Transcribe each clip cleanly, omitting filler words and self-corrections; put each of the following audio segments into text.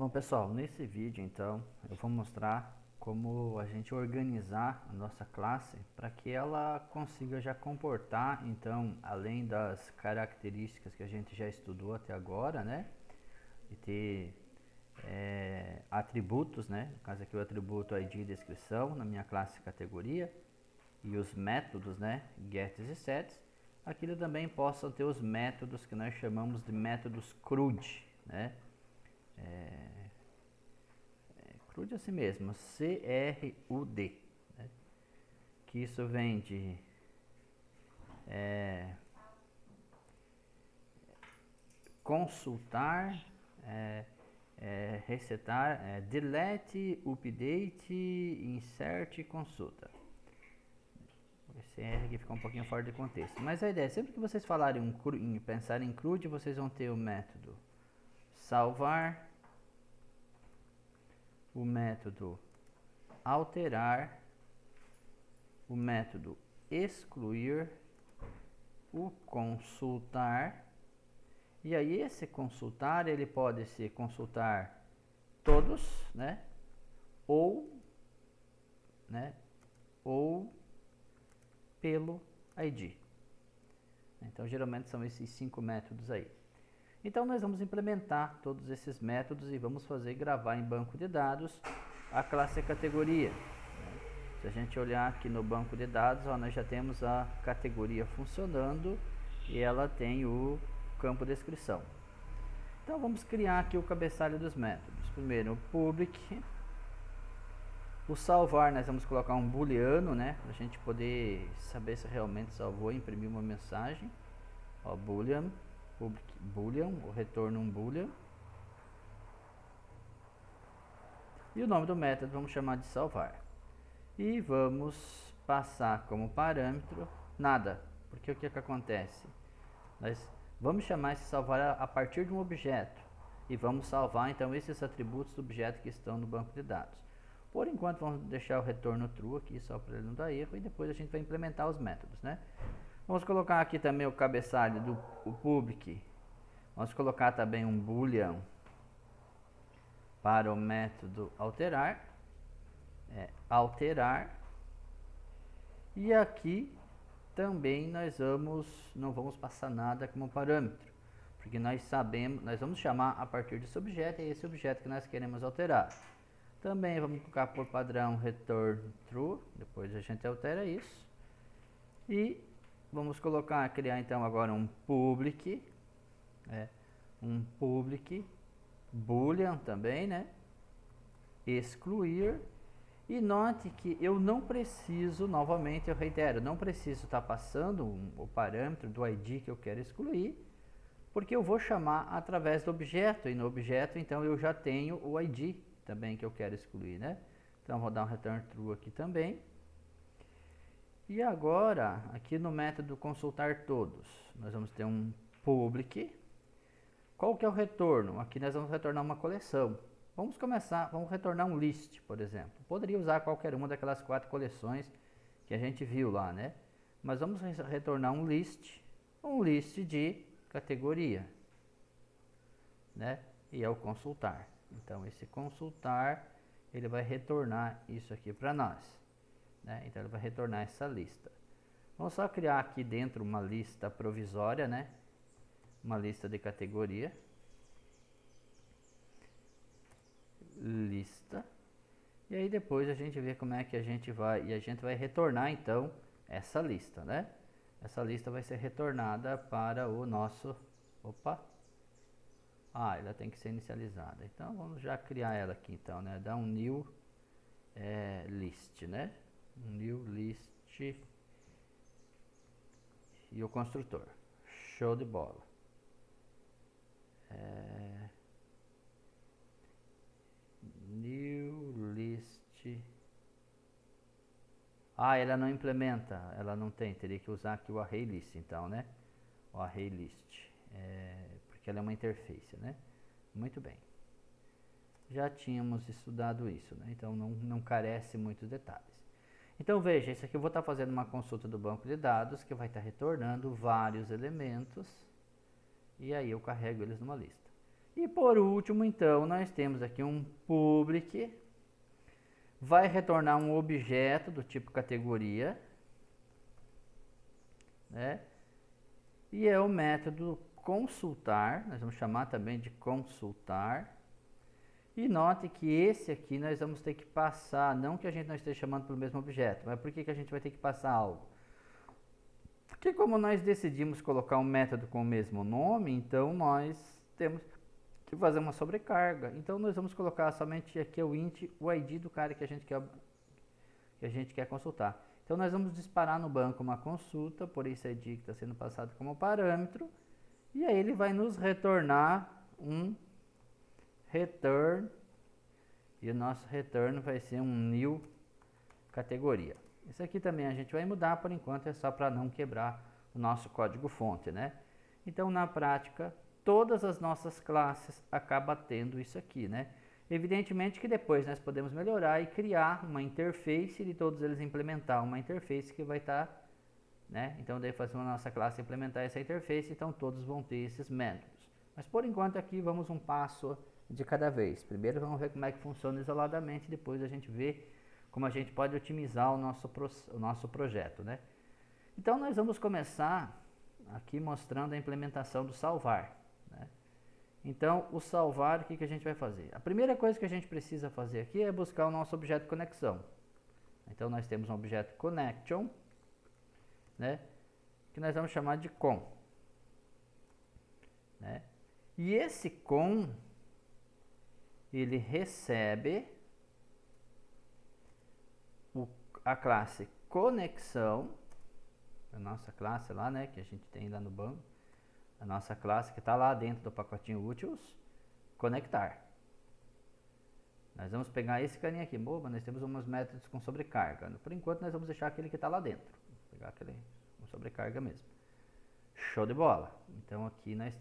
Bom, pessoal, nesse vídeo então eu vou mostrar como a gente organizar a nossa classe para que ela consiga já comportar, então, além das características que a gente já estudou até agora, né, e ter atributos, né, no caso aqui o atributo ID e descrição na minha classe categoria, e os métodos, né, gets e sets, aqui ele também possa ter os métodos que nós chamamos de métodos CRUD, né, CRUD é assim mesmo, CRUD, né? Que isso vem de consultar, resetar, delete, update, insert e consulta. Esse R aqui fica um pouquinho fora de contexto. Mas a ideia é, sempre que vocês falarem em pensar em CRUD, vocês vão ter o método salvar, o método alterar, o método excluir, o consultar. E aí esse consultar, ele pode se consultar todos, né? Ou, né? Ou pelo ID. Então geralmente são esses 5 métodos aí. Então nós vamos implementar todos esses métodos e vamos fazer gravar em banco de dados a classe categoria. Se a gente olhar aqui no banco de dados, ó, nós já temos a categoria funcionando e ela tem o campo descrição. Então vamos criar aqui o cabeçalho dos métodos. Primeiro o public, o salvar nós vamos colocar um booleano, né, para a gente poder saber se realmente salvou e imprimir uma mensagem. Ó, boolean, public boolean, o retorno um boolean. E o nome do método vamos chamar de salvar. E vamos passar como parâmetro nada, porque o que acontece? Nós vamos chamar esse salvar a partir de um objeto e vamos salvar então esses atributos do objeto que estão no banco de dados. Por enquanto vamos deixar o retorno true aqui só para ele não dar erro e depois a gente vai implementar os métodos, né? Vamos colocar aqui também o cabeçalho do public. Vamos colocar também um boolean para o método alterar, alterar. E aqui também nós não vamos passar nada como parâmetro, porque nós sabemos, nós vamos chamar a partir desse objeto, é esse objeto que nós queremos alterar. Também vamos colocar por padrão return true, depois a gente altera isso. E vamos criar então agora um public, boolean também, né? Excluir. E note que eu não preciso, novamente eu reitero, não preciso estar passando o parâmetro do ID que eu quero excluir, porque eu vou chamar através do objeto, e no objeto então eu já tenho o ID também que eu quero excluir, né? Então vou dar um return true aqui também. E agora, aqui no método consultar todos, nós vamos ter um public. Qual que é o retorno? Aqui nós vamos retornar uma coleção. Vamos retornar um list, por exemplo. Poderia usar qualquer uma daquelas 4 coleções que a gente viu lá, né? Mas vamos retornar um list de categoria, né? E é o consultar. Então esse consultar, ele vai retornar isso aqui para nós, né? Então ele vai retornar essa lista. Vamos só criar aqui dentro uma lista provisória, né? Uma lista de categoria. Lista. E aí depois a gente vê como é que a gente vai, e a gente vai retornar então essa lista, né? Essa lista vai ser retornada para o nosso, ela tem que ser inicializada. Então vamos já criar ela aqui então, né? Dar um new list, né? Um new list e o construtor. Show de bola. New list. Ela não implementa, ela não tem, teria que usar aqui o array list então, né? O array list, porque ela é uma interface, né? Muito bem. Já tínhamos estudado isso, né? Então não carece muitos detalhes. Então veja, isso aqui eu vou estar fazendo uma consulta do banco de dados que vai estar retornando vários elementos e aí eu carrego eles numa lista. E por último, então, nós temos aqui um public, vai retornar um objeto do tipo categoria, né? E é o método consultar, nós vamos chamar também de consultar. E note que esse aqui nós vamos ter que passar, não que a gente não esteja chamando pelo mesmo objeto, mas por que a gente vai ter que passar algo? Porque como nós decidimos colocar um método com o mesmo nome, então nós temos que fazer uma sobrecarga. Então nós vamos colocar somente aqui o int, o ID do cara que a gente quer consultar. Então nós vamos disparar no banco uma consulta por esse ID que está sendo passado como parâmetro, e aí ele vai nos retornar um return, e o nosso return vai ser um new categoria. Isso aqui também a gente vai mudar, por enquanto é só para não quebrar o nosso código fonte, né? Então na prática, todas as nossas classes acabam tendo isso aqui, né? Evidentemente que depois nós podemos melhorar e criar uma interface de todos eles implementar uma interface que vai estar, né? Então daí fazer a nossa classe implementar essa interface, então todos vão ter esses métodos. Mas por enquanto aqui vamos um passo de cada vez. Primeiro vamos ver como é que funciona isoladamente, depois a gente vê como a gente pode otimizar o nosso projeto, né? Então nós vamos começar aqui mostrando a implementação do salvar, né? Então o salvar, o que a gente vai fazer? A primeira coisa que a gente precisa fazer aqui é buscar o nosso objeto conexão. Então nós temos um objeto connection, né? Que nós vamos chamar de com, né? E esse com, ele recebe a classe conexão, a nossa classe lá, né, que a gente tem lá no banco, a nossa classe que está lá dentro do pacotinho utils, conectar. Nós vamos pegar esse carinha aqui, boba, nós temos uns métodos com sobrecarga. Por enquanto nós vamos deixar aquele que está lá dentro, vou pegar aquele com sobrecarga mesmo. Show de bola. Então aqui nós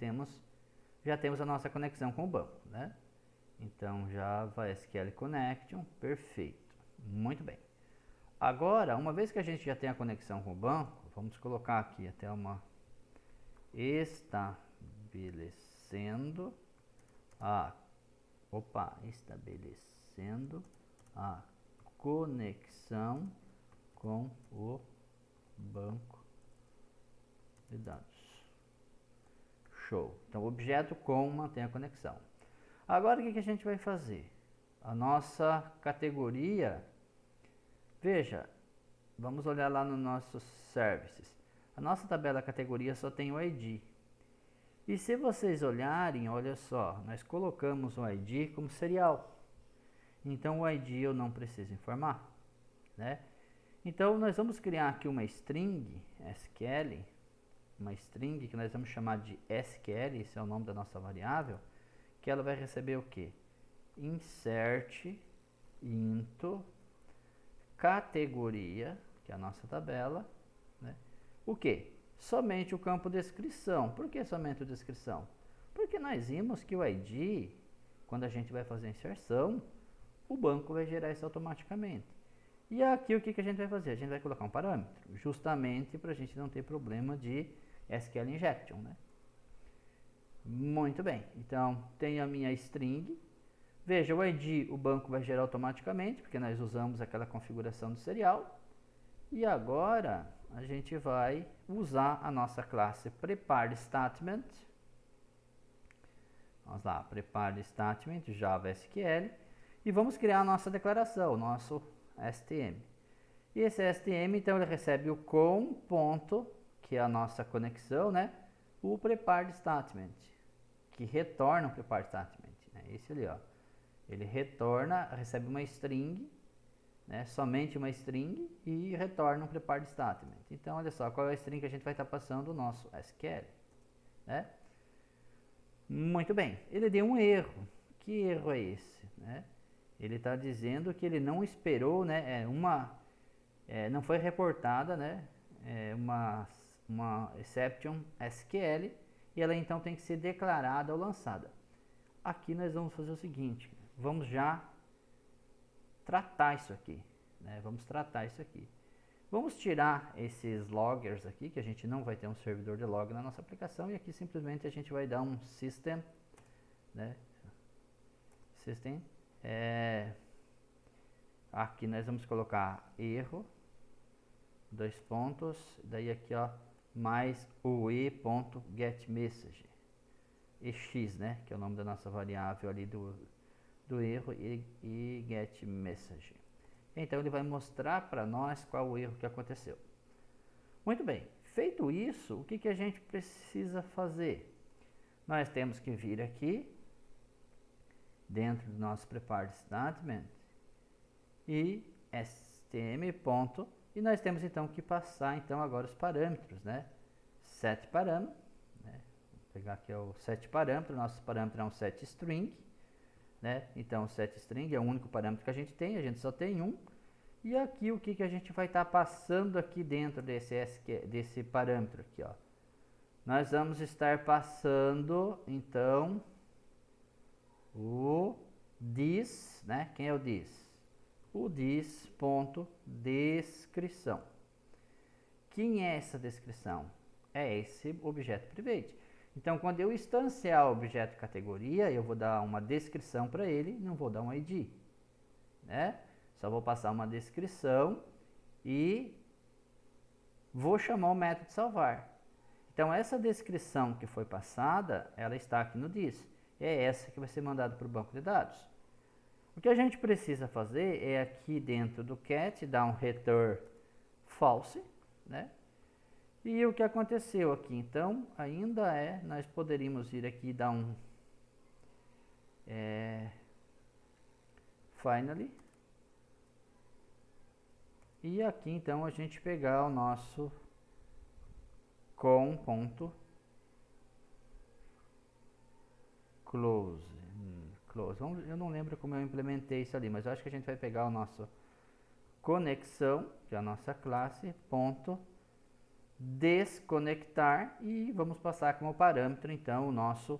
já temos a nossa conexão com o banco, né? Então Java SQL Connection, perfeito, muito bem. Agora, uma vez que a gente já tem a conexão com o banco, vamos colocar aqui até uma estabelecendo a conexão com o banco de dados. Show. Então, o objeto com mantém a conexão. Agora, o que a gente vai fazer? A nossa categoria, veja, vamos olhar lá no nossos services. A nossa tabela categoria só tem o ID. E se vocês olharem, olha só, nós colocamos o ID como serial. Então o ID eu não preciso informar, né? Então nós vamos criar aqui uma string SQL, uma string que nós vamos chamar de SQL, esse é o nome da nossa variável, que ela vai receber o que? Insert into categoria, que é a nossa tabela, né? O que? Somente o campo descrição. Por que somente o descrição? Porque nós vimos que o ID, quando a gente vai fazer a inserção, o banco vai gerar isso automaticamente. E aqui o que a gente vai fazer? A gente vai colocar um parâmetro, justamente para a gente não ter problema de SQL injection, né? Muito bem, então tenho a minha string. Veja, o ID o banco vai gerar automaticamente, porque nós usamos aquela configuração do serial. E agora a gente vai usar a nossa classe prepareStatement. Vamos lá, prepareStatement, Java SQL. E vamos criar a nossa declaração, o nosso STM. E esse STM, então, ele recebe o com ponto, que é a nossa conexão, né? O prepareStatement, que retorna o prepareStatement, né? Esse ali, ó. Ele retorna, recebe uma string, né, somente uma string, e retorna um prepareStatement. Então, olha só, qual é a string que a gente vai estar passando o nosso SQL, né? Muito bem, ele deu um erro. Que erro é esse, né? Ele está dizendo que ele não esperou, né, não foi reportada, né, uma exception SQL, e ela então tem que ser declarada ou lançada. Aqui nós vamos fazer o seguinte, vamos já tratar isso aqui, né? Vamos tratar isso aqui. Vamos tirar esses loggers aqui, que a gente não vai ter um servidor de log na nossa aplicação, e aqui simplesmente a gente vai dar um system né? System. Aqui nós vamos colocar erro, 2 pontos, daí aqui ó, mais o e.getMessage, ex, né, que é o nome da nossa variável ali do erro, e getMessage. Então ele vai mostrar para nós qual o erro que aconteceu. Muito bem, feito isso, o que a gente precisa fazer? Nós temos que vir aqui, dentro do nosso prepare statement, e stm ponto, e nós temos então que passar então agora os parâmetros, né? Set parâmetro, né? Vou pegar aqui o set parâmetro, nosso parâmetro é um set string, né? Então o set string é o único parâmetro que a gente só tem um. E aqui o que a gente vai estar passando aqui dentro desse parâmetro aqui, ó. Nós vamos estar passando então o this, né? Quem é o this? O this.descrição. Quem é essa descrição? É esse objeto private. Então, quando eu instanciar o objeto categoria, eu vou dar uma descrição para ele, não vou dar um ID, né? Só vou passar uma descrição e vou chamar o método salvar. Então, essa descrição que foi passada, ela está aqui no this. É essa que vai ser mandada para o banco de dados. O que a gente precisa fazer é aqui dentro do cat dar um return false, né? E o que aconteceu aqui, então, ainda nós poderíamos ir aqui e dar um finally. E aqui, então, a gente pegar o nosso com.close. Eu não lembro como eu implementei isso ali, mas eu acho que a gente vai pegar o nosso conexão, que é a nossa classe, ponto desconectar, e vamos passar como parâmetro então o nosso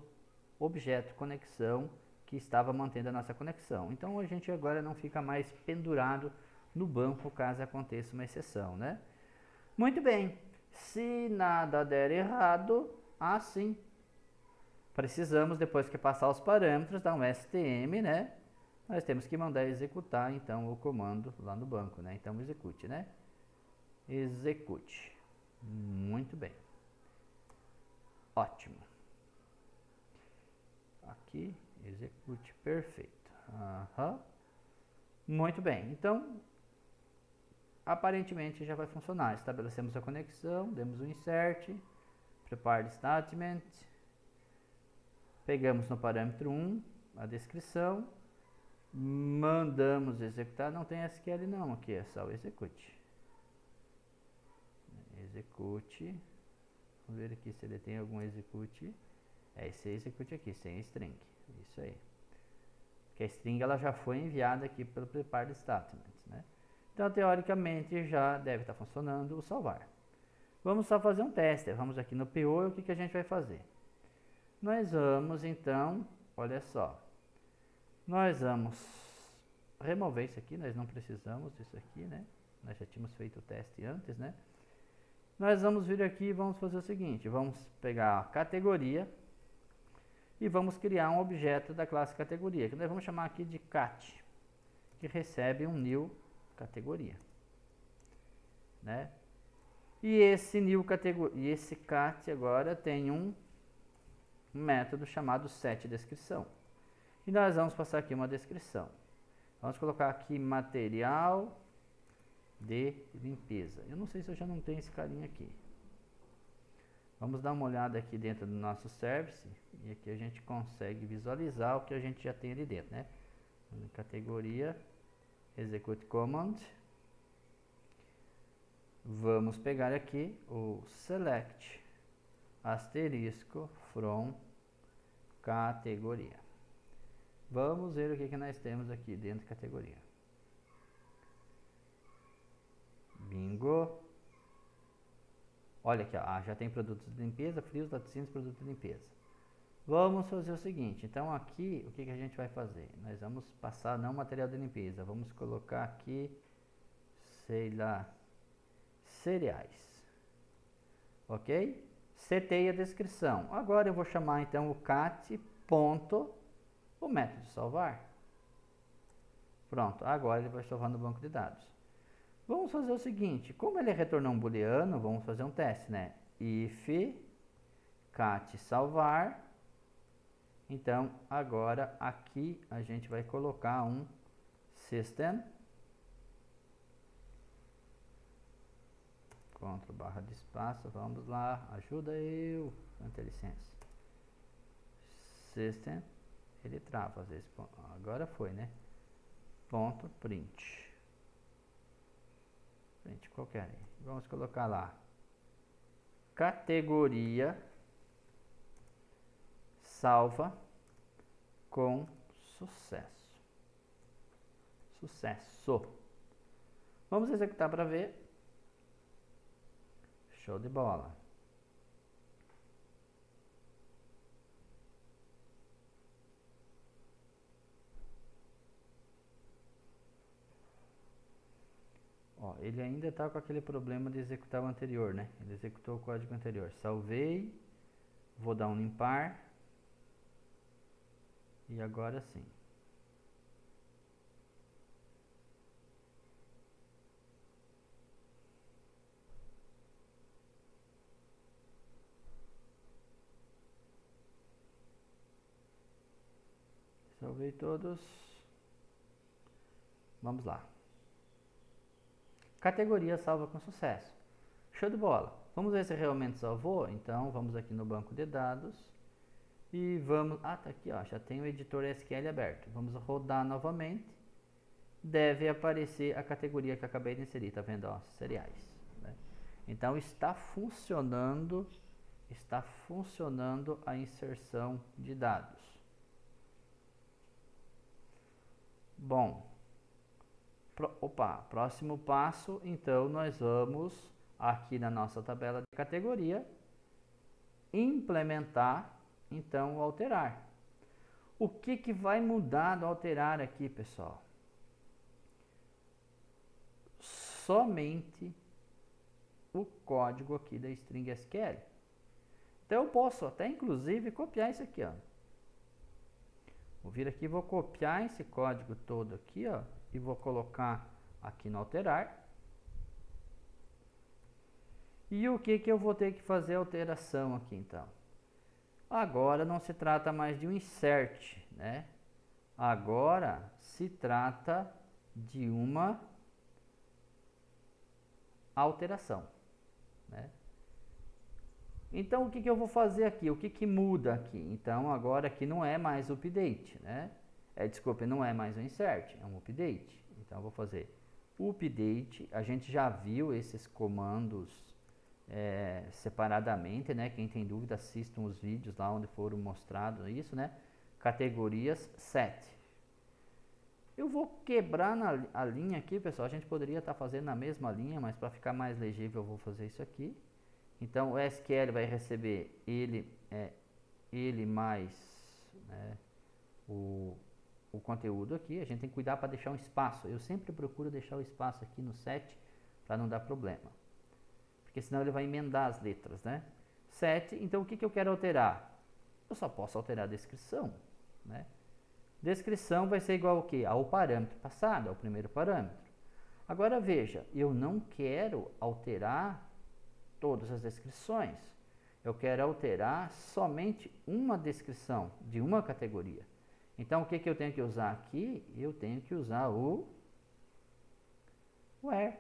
objeto conexão que estava mantendo a nossa conexão. Então a gente agora não fica mais pendurado no banco caso aconteça uma exceção, né? Muito bem, se nada der errado, assim precisamos, depois que passar os parâmetros, dar um stm, né? Nós temos que mandar executar então o comando lá no banco, né? Então execute, né? Execute. Muito bem. Ótimo. Aqui, execute, perfeito. Muito bem. Então, aparentemente já vai funcionar. Estabelecemos a conexão, demos o insert, prepare statement, pegamos no parâmetro 1 a descrição, mandamos executar. Não tem SQL não, aqui é só o execute. Execute. Vamos ver aqui se ele tem algum execute. Esse execute aqui, sem string. Isso aí. Porque a string ela já foi enviada aqui pelo prepare statement, né? Então, teoricamente, já deve estar funcionando o salvar. Vamos só fazer um teste. Vamos aqui no PO e o que a gente vai fazer? Nós vamos, então, olha só. Nós vamos remover isso aqui, nós não precisamos disso aqui, né? Nós já tínhamos feito o teste antes, né? Nós vamos vir aqui e vamos fazer o seguinte, vamos pegar a categoria e vamos criar um objeto da classe categoria, que nós vamos chamar aqui de cat, que recebe um new categoria, né? E esse new categoria, e esse cat agora tem um método chamado setDescrição. E nós vamos passar aqui uma descrição. Vamos colocar aqui material de limpeza. Eu não sei se eu já não tenho esse carinha aqui. Vamos dar uma olhada aqui dentro do nosso service e aqui a gente consegue visualizar o que a gente já tem ali dentro, né? Categoria, execute command. Vamos pegar aqui o select asterisco from categoria. Vamos ver o que nós temos aqui dentro da categoria. Bingo. Olha aqui, ó, já tem produtos de limpeza, frios, laticínios, produtos de limpeza. Vamos fazer o seguinte, então aqui, o que a gente vai fazer? Nós vamos passar não material de limpeza, vamos colocar aqui, sei lá, cereais. Ok? Setei a descrição. Agora eu vou chamar então o cat ponto o método salvar. Pronto, agora ele vai salvar no banco de dados. Vamos fazer o seguinte, como ele retornou um booleano, vamos fazer um teste, né? If cat salvar. Então, agora aqui a gente vai colocar um system. Ctrl barra de espaço, vamos lá, ajuda eu, tanta licença. System, ele trava às vezes, agora foi, né? Ponto print. Print qualquer aí. Vamos colocar lá. Categoria salva com sucesso. Sucesso. Vamos executar para ver. Show de bola. Ó, ele ainda está com aquele problema de executar o anterior, né? Ele executou o código anterior. Salvei. Vou dar um limpar. E agora sim. Salvei todos. Vamos lá. Categoria salva com sucesso. Show de bola. Vamos ver se realmente salvou. Então, vamos aqui no banco de dados. E vamos... Ah, tá aqui, ó. Já tem o editor SQL aberto. Vamos rodar novamente. Deve aparecer a categoria que eu acabei de inserir. Tá vendo? Ó, cereais. Né? Então, está funcionando a inserção de dados. Bom, próximo passo, então nós vamos aqui na nossa tabela de categoria implementar, então o alterar. O que vai mudar do alterar aqui, pessoal? Somente o código aqui da string SQL. Então eu posso até inclusive copiar isso aqui, ó. Vou vir aqui, vou copiar esse código todo aqui, ó, e vou colocar aqui no alterar. E o que eu vou ter que fazer alteração aqui, então? Agora não se trata mais de um insert, né? Agora se trata de uma alteração, né? Então, o que eu vou fazer aqui? O que muda aqui? Então, agora aqui não é mais update, né? Desculpe, não é mais um insert, é um update. Então, eu vou fazer update. A gente já viu esses comandos separadamente, né? Quem tem dúvida, assistam os vídeos lá onde foram mostrados isso, né? Categorias set. Eu vou quebrar a linha aqui, pessoal. A gente poderia estar fazendo na mesma linha, mas para ficar mais legível, eu vou fazer isso aqui. Então, o SQL vai receber ele mais, né, o conteúdo aqui. A gente tem que cuidar para deixar um espaço. Eu sempre procuro deixar o espaço aqui no set para não dar problema. Porque senão ele vai emendar as letras, né? Set, então o que eu quero alterar? Eu só posso alterar a descrição, né? Descrição vai ser igual ao quê? Ao parâmetro passado, ao primeiro parâmetro. Agora veja, eu não quero alterar todas as descrições. Eu quero alterar somente uma descrição de uma categoria. Então, o que eu tenho que usar aqui? Eu tenho que usar o where.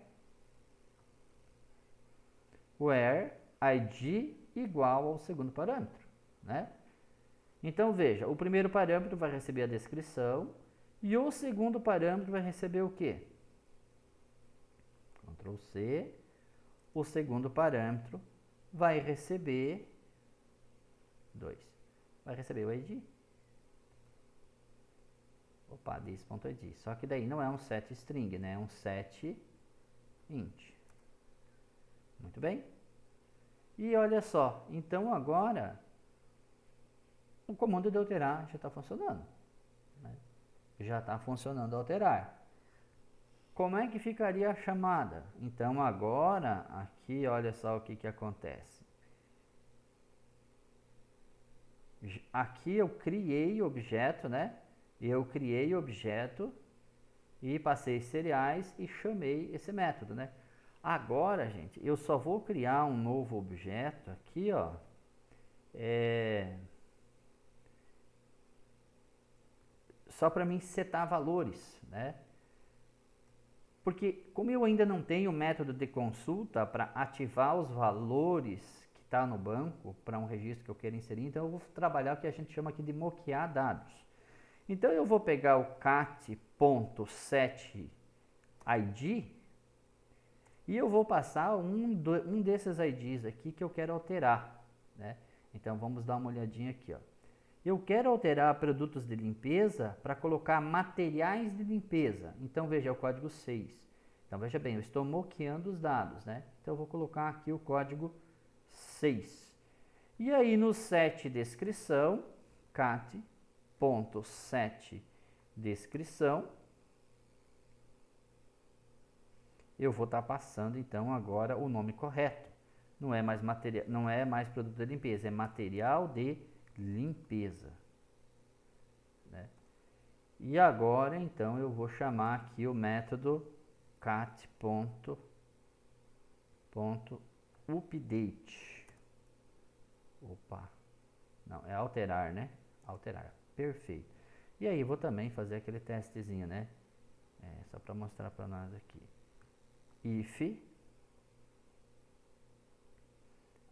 Where id igual ao segundo parâmetro, né? Então, veja, o primeiro parâmetro vai receber a descrição e o segundo parâmetro vai receber o quê? Ctrl C. O segundo parâmetro vai receber 2. Vai receber o id. Opa, this.id. Só que daí não é um set string, né? É um set int. Muito bem. E olha só, então agora o comando de alterar já está funcionando, né? Já está funcionando alterar. Como é que ficaria a chamada? Então agora, aqui olha só o que acontece. Aqui eu criei o objeto, né? Eu criei o objeto e passei cereais e chamei esse método, né? Agora, gente, eu só vou criar um novo objeto aqui, ó. Só para mim setar valores, né? Porque como eu ainda não tenho método de consulta para ativar os valores que está no banco para um registro que eu quero inserir, então eu vou trabalhar o que a gente chama aqui de moquear dados. Então eu vou pegar o cat.setID e eu vou passar um desses IDs aqui que eu quero alterar, né? Então vamos dar uma olhadinha aqui, ó. Eu quero alterar produtos de limpeza para colocar materiais de limpeza. Então veja, é o código 6. Então veja bem, eu estou moqueando os dados, né? Então eu vou colocar aqui o código 6. E aí no set descrição, cat.setDescrição, eu vou estar passando então agora o nome correto. Não é mais produto de limpeza, é material de limpeza, né? E agora então eu vou chamar aqui o método cat.update. Opa, não, é alterar, né? Alterar, perfeito. E aí vou também fazer aquele testezinho, né? Só para mostrar para nós aqui. If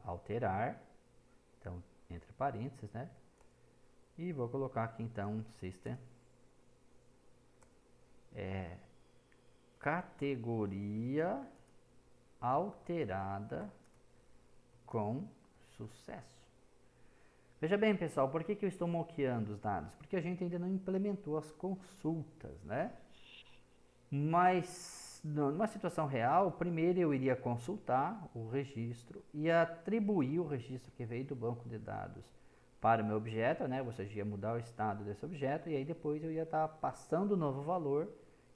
alterar, então entre parênteses, né? E vou colocar aqui então system categoria alterada com sucesso. Veja bem, pessoal, por que eu estou moqueando os dados? Porque a gente ainda não implementou as consultas, né? Mas numa situação real, primeiro eu iria consultar o registro e atribuir o registro que veio do banco de dados para o meu objeto, né? Ou seja, ia mudar o estado desse objeto e aí depois eu ia estar passando o novo valor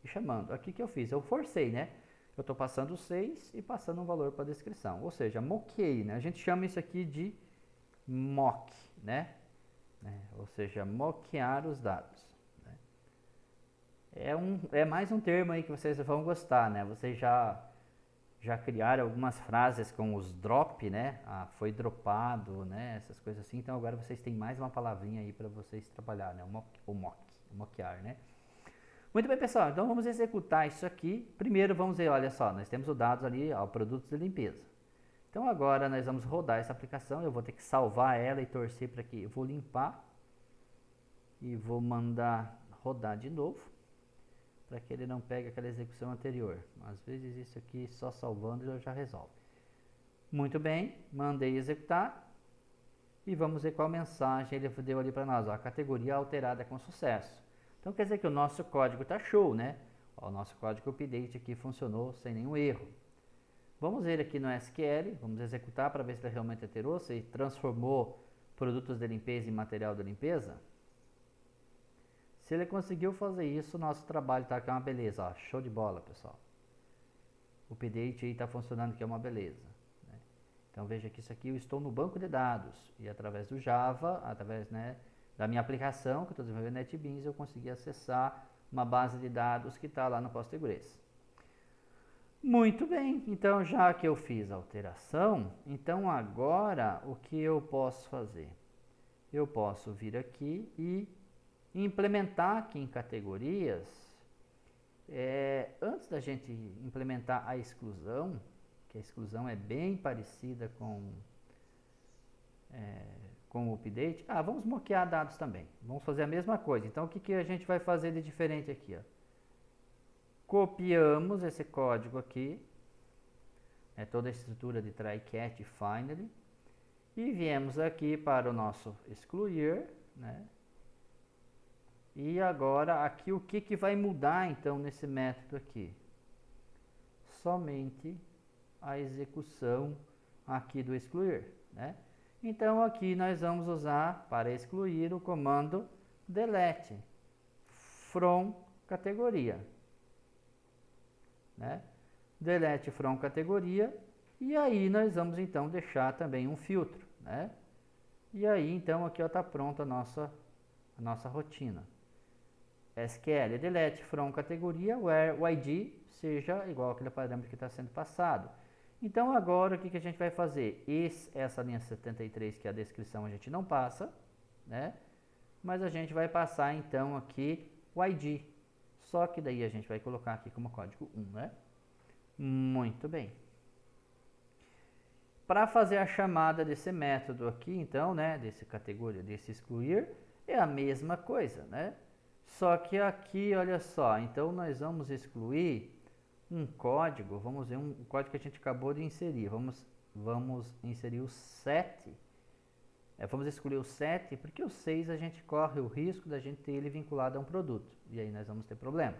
e chamando. Aqui que eu fiz, eu forcei, né? Eu estou passando 6 e passando um valor para a descrição, ou seja, moquei, né? A gente chama isso aqui de mock, né? Ou seja, moquear os dados. É mais um termo aí que vocês vão gostar, né? Vocês já criaram algumas frases com os drop, né? Foi dropado, né? Essas coisas assim. Então agora vocês têm mais uma palavrinha aí para vocês trabalhar, né? O moquear, né? Muito bem, pessoal. Então vamos executar isso aqui. Primeiro vamos ver, olha só, nós temos os dados ali, ó, produtos de limpeza. Então agora nós vamos rodar essa aplicação. Eu vou ter que salvar ela e torcer para que eu vou limpar e vou mandar rodar de novo, para que ele não pegue aquela execução anterior. Às vezes isso aqui só salvando ele já resolve. Muito bem, mandei executar e vamos ver qual mensagem ele deu ali para nós. Ó, a categoria alterada com sucesso. Então quer dizer que o nosso código está show, né? Ó, o nosso código update aqui funcionou sem nenhum erro. Vamos ver aqui no SQL, vamos executar para ver se ele realmente alterou, se ele transformou produtos de limpeza em material de limpeza. Se ele conseguiu fazer isso, nosso trabalho está aqui uma beleza, ó, show de bola, pessoal. O update aí está funcionando, que é uma beleza, né? Então veja que isso aqui eu estou no banco de dados e através do Java, através, né, da minha aplicação que eu estou desenvolvendo NetBeans, eu consegui acessar uma base de dados que está lá no Postgres. Muito bem, então já que eu fiz a alteração, então agora o que eu posso fazer? Eu posso vir aqui e implementar aqui em categorias, antes da gente implementar a exclusão, que a exclusão é bem parecida com o update, vamos moquear dados também, vamos fazer a mesma coisa. Então o que a gente vai fazer de diferente aqui? Ó? Copiamos esse código aqui, toda a estrutura de try, catch e finally, e viemos aqui para o nosso excluir, né? E agora aqui o que vai mudar então nesse método aqui? Somente a execução aqui do excluir, né? Então aqui nós vamos usar para excluir o comando delete from categoria, né? Delete from categoria, e aí nós vamos então deixar também um filtro, né? E aí então aqui está pronta a nossa rotina. SQL delete from categoria where o ID seja igual àquele parâmetro que está sendo passado. Então agora o que a gente vai fazer? Essa linha 73, que é a descrição, a gente não passa, né? Mas a gente vai passar então aqui o ID. Só que daí a gente vai colocar aqui como código 1, né? Muito bem. Para fazer a chamada desse método aqui, então, né, desse categoria, desse excluir, é a mesma coisa, né? Só que aqui, olha só, então nós vamos excluir um código, vamos ver um código que a gente acabou de inserir. Vamos inserir o 7. Vamos excluir o 7, porque o 6 a gente corre o risco da gente ter ele vinculado a um produto. E aí nós vamos ter problema.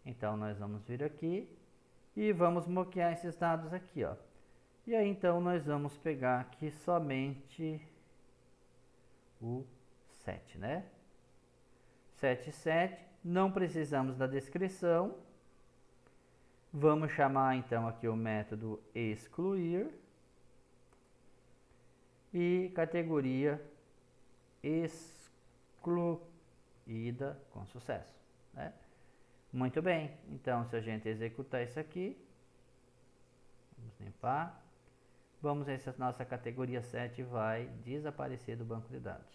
Então nós vamos vir aqui e vamos moquear esses dados aqui, ó. E aí então nós vamos pegar aqui somente o 7, né? 7, não precisamos da descrição. Vamos chamar então aqui o método excluir e categoria excluída com sucesso, né? Muito bem, então se a gente executar isso aqui, vamos limpar, vamos ver se a nossa categoria 7 vai desaparecer do banco de dados.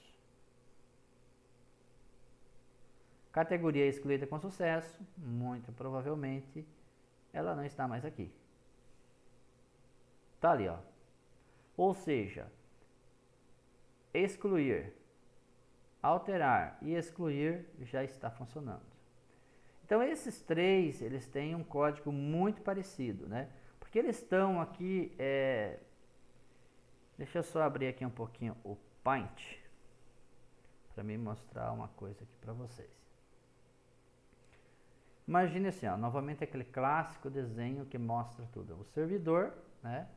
Categoria excluída com sucesso, muito provavelmente ela não está mais aqui. Tá ali, ó. Ou seja, excluir, alterar e excluir já está funcionando. Então esses três, eles têm um código muito parecido, né? Porque eles estão aqui, deixa eu só abrir aqui um pouquinho o Paint para me mostrar uma coisa aqui para vocês. Imagine assim, ó, novamente aquele clássico desenho que mostra tudo. O servidor, né?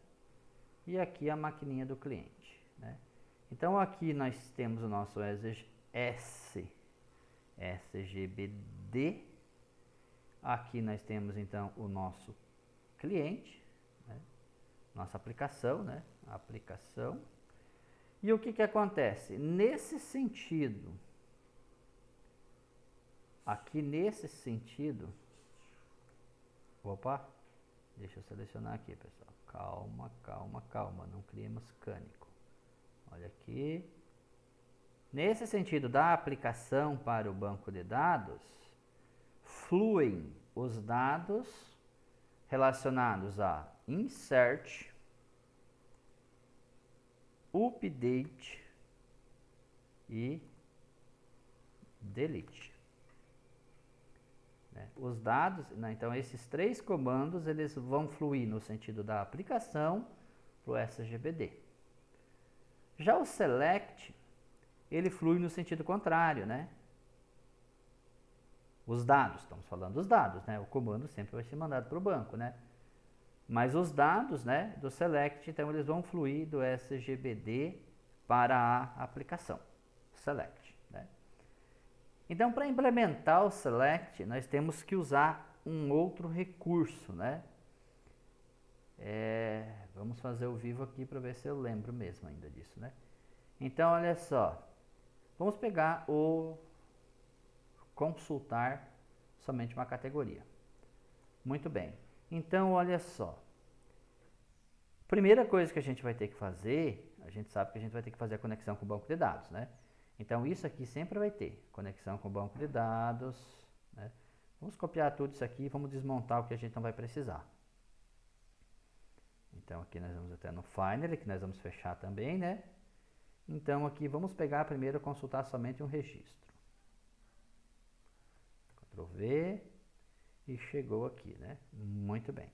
E aqui a maquininha do cliente, né? Então aqui nós temos o nosso SGBD. Aqui nós temos então o nosso cliente, né? Nossa aplicação, né? Aplicação. E o que acontece? Nesse sentido, aqui nesse sentido, opa, deixa eu selecionar aqui, pessoal. Calma, calma, calma, não criemos cânico. Olha aqui. Nesse sentido da aplicação para o banco de dados, fluem os dados relacionados a insert, update e delete. Os dados, né, então esses três comandos, eles vão fluir no sentido da aplicação para o SGBD. Já o select, ele flui no sentido contrário, né? Os dados, estamos falando dos dados, né? O comando sempre vai ser mandado para o banco, né? Mas os dados, né, do select, então eles vão fluir do SGBD para a aplicação, select, né? Então, para implementar o select, nós temos que usar um outro recurso, né? Vamos fazer o vivo aqui para ver se eu lembro mesmo ainda disso, né? Então, olha só. Vamos pegar o consultar somente uma categoria. Muito bem. Então, olha só. Primeira coisa que a gente vai ter que fazer, a gente sabe que a gente vai ter que fazer a conexão com o banco de dados, né? Então, isso aqui sempre vai ter conexão com o banco de dados, né? Vamos copiar tudo isso aqui e vamos desmontar o que a gente não vai precisar. Então, aqui nós vamos até no Finally, que nós vamos fechar também, né? Então, aqui vamos pegar primeiro consultar somente um registro. Ctrl V e chegou aqui, né? Muito bem.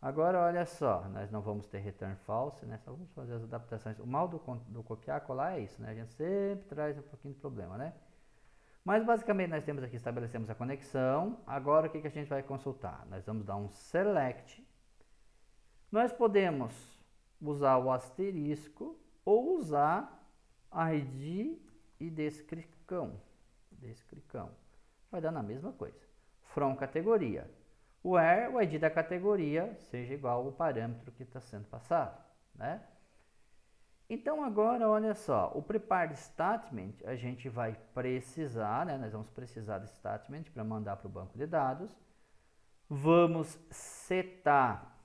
Agora, olha só, nós não vamos ter return false, né? Só vamos fazer as adaptações. O mal do copiar e colar é isso, né? A gente sempre traz um pouquinho de problema, né? Mas, basicamente, nós temos aqui, estabelecemos a conexão. Agora, o que a gente vai consultar? Nós vamos dar um select. Nós podemos usar o asterisco ou usar ID e descrição. Vai dar na mesma coisa. From categoria. Where o ID da categoria seja igual ao parâmetro que está sendo passado, né? Então agora olha só, o prepared statement a gente vai precisar, né? Nós vamos precisar desse statement para mandar para o banco de dados. Vamos setar,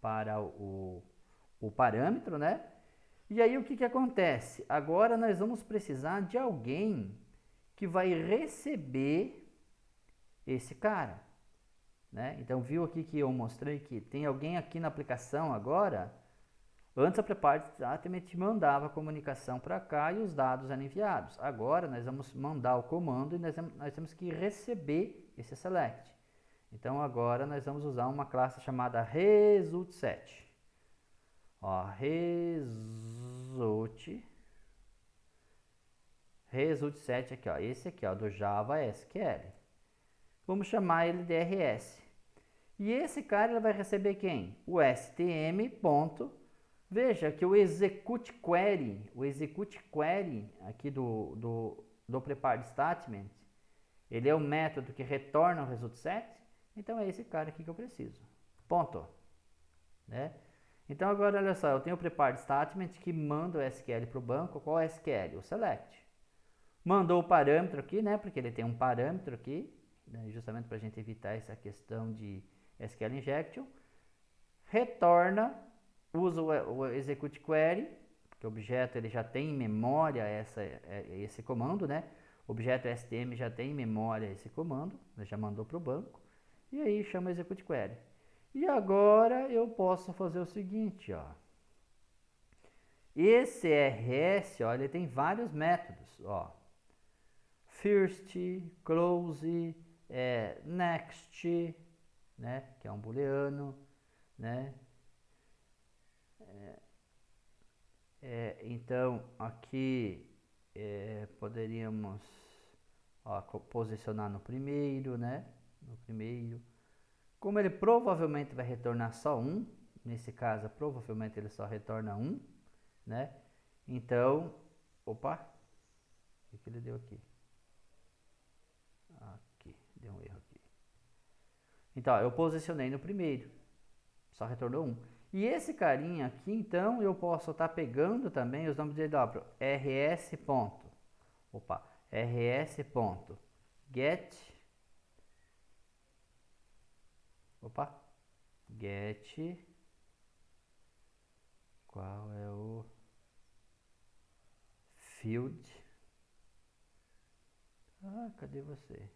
para o parâmetro, né? E aí o que, que acontece? Agora nós vamos precisar de alguém que vai receber esse cara, né? Então viu aqui que eu mostrei que tem alguém aqui na aplicação agora. Antes a Prepared Statement mandava a comunicação para cá e os dados eram enviados. Agora nós vamos mandar o comando e nós temos que receber esse select. Então agora nós vamos usar uma classe chamada ResultSet. Ó, ResultSet aqui, ó, esse aqui, ó, do Java SQL. Vamos chamar ele de RS. E esse cara ele vai receber quem? O STM. Veja que o execute query aqui do prepared statement, ele é o método que retorna o result set. Então é esse cara aqui que eu preciso. Ponto. Né? Então agora olha só, eu tenho o prepared statement que manda o SQL para o banco. Qual é o SQL? O select. Mandou o parâmetro aqui, né? Porque ele tem um parâmetro aqui, né? Justamente para a gente evitar essa questão de SQL injection. Retorna, usa o execute query, porque o objeto ele já tem em memória esse comando, né? O objeto STM já tem em memória esse comando, ele já mandou para o banco. E aí chama execute query. E agora eu posso fazer o seguinte, ó. Esse RS, ó, ele tem vários métodos, ó. First, close, next, né, que é um booleano, né? Então aqui poderíamos, ó, posicionar no primeiro, né? No primeiro. Como ele provavelmente vai retornar só um, nesse caso provavelmente ele só retorna um, né? Então, opa, o que ele deu aqui? Aqui, deu um erro aqui. Então, eu posicionei no primeiro, só retornou um. E esse carinha aqui, então, eu posso estar pegando também os nomes dele, ó, rs. Opa, rs.get. Opa, get. Qual é o field? Ah, cadê você?